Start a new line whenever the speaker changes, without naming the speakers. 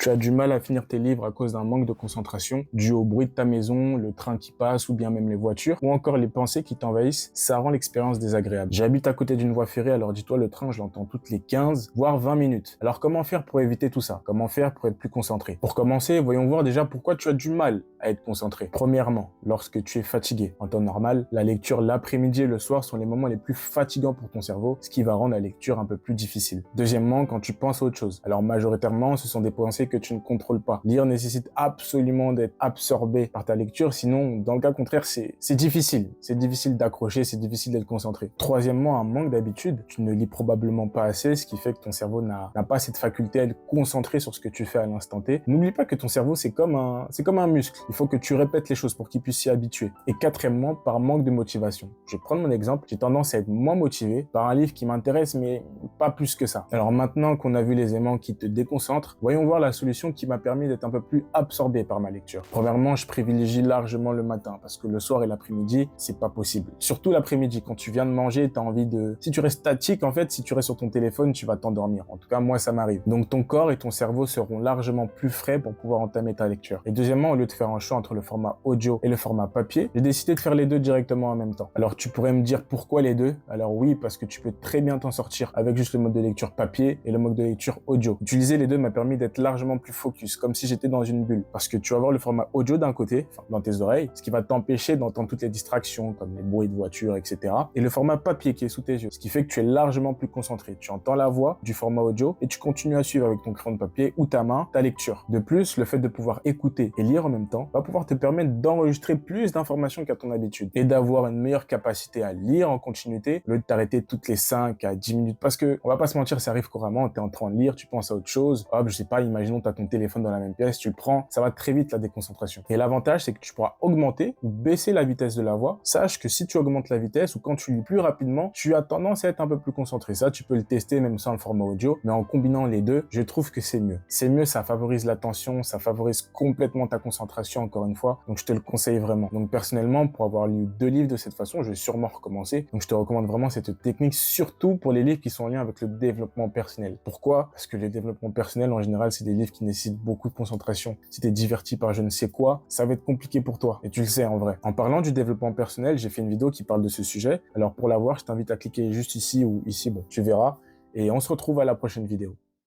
Tu as du mal à finir tes livres à cause d'un manque de concentration, dû au bruit de ta maison, le train qui passe ou bien même les voitures, ou encore les pensées qui t'envahissent, ça rend l'expérience désagréable. J'habite à côté d'une voie ferrée, alors dis-toi, le train, je l'entends toutes les 15, voire 20 minutes. Alors comment faire pour éviter tout ça? Comment faire pour être plus concentré? Pour commencer, voyons voir déjà pourquoi tu as du mal à être concentré. Premièrement, lorsque tu es fatigué. En temps normal, la lecture l'après-midi et le soir sont les moments les plus fatigants pour ton cerveau, ce qui va rendre la lecture un peu plus difficile. Deuxièmement, quand tu penses à autre chose. Alors majoritairement, ce sont des pensées que tu ne contrôles pas. Lire nécessite absolument d'être absorbé par ta lecture, sinon, dans le cas contraire, c'est difficile. C'est difficile d'accrocher, c'est difficile d'être concentré. Troisièmement, un manque d'habitude. Tu ne lis probablement pas assez, ce qui fait que ton cerveau n'a pas cette faculté à être concentré sur ce que tu fais à l'instant T. N'oublie pas que ton cerveau, c'est comme un muscle. Il faut que tu répètes les choses pour qu'il puisse s'y habituer. Et quatrièmement, par manque de motivation. Je vais prendre mon exemple. J'ai tendance à être moins motivé par un livre qui m'intéresse, mais pas plus que ça. Alors maintenant qu'on a vu les éléments qui te déconcentrent, voyons voir la solution qui m'a permis d'être un peu plus absorbé par ma lecture. Premièrement, je privilégie largement le matin parce que le soir et l'après-midi, c'est pas possible. Surtout l'après-midi, quand tu viens de manger, t'as envie de... Si tu restes statique, en fait, si tu restes sur ton téléphone, tu vas t'endormir. En tout cas, moi, ça m'arrive. Donc ton corps et ton cerveau seront largement plus frais pour pouvoir entamer ta lecture. Et deuxièmement, au lieu de faire un choix entre le format audio et le format papier, j'ai décidé de faire les deux directement en même temps. Alors tu pourrais me dire pourquoi les deux? Alors oui, parce que tu peux très bien t'en sortir avec juste le mode de lecture papier et le mode de lecture audio. Utiliser les deux m'a permis d'être largement plus focus, comme si j'étais dans une bulle. Parce que tu vas avoir le format audio d'un côté, enfin dans tes oreilles, ce qui va t'empêcher d'entendre toutes les distractions, comme les bruits de voiture, etc. Et le format papier qui est sous tes yeux, ce qui fait que tu es largement plus concentré. Tu entends la voix du format audio et tu continues à suivre avec ton crayon de papier ou ta main ta lecture. De plus, le fait de pouvoir écouter et lire en même temps va pouvoir te permettre d'enregistrer plus d'informations qu'à ton habitude et d'avoir une meilleure capacité à lire en continuité au lieu de t'arrêter toutes les 5 à 10 minutes. Parce que, on va pas se mentir, ça arrive couramment, t'es en train de lire, tu penses à autre chose, hop, je sais pas, imaginons t'as ton téléphone dans la même pièce, tu le prends, ça va très vite la déconcentration. Et l'avantage, c'est que tu pourras augmenter ou baisser la vitesse de la voix. Sache que si tu augmentes la vitesse ou quand tu lis plus rapidement, tu as tendance à être un peu plus concentré. Ça, tu peux le tester même sans le format audio, mais en combinant les deux, je trouve que c'est mieux. C'est mieux, ça favorise l'attention, ça favorise complètement ta concentration, encore une fois, donc je te le conseille vraiment. Donc personnellement, pour avoir lu 2 livres de cette façon, je vais sûrement recommencer. Donc je te recommande vraiment cette technique, surtout pour les livres qui sont en lien avec le développement personnel. Pourquoi? Parce que le développement personnel, en général, c'est des livres qui nécessitent beaucoup de concentration. Si t'es diverti par je ne sais quoi, ça va être compliqué pour toi. Et tu le sais en vrai. En parlant du développement personnel, j'ai fait une vidéo qui parle de ce sujet. Alors pour la voir, je t'invite à cliquer juste ici ou ici, bon, tu verras. Et on se retrouve à la prochaine vidéo.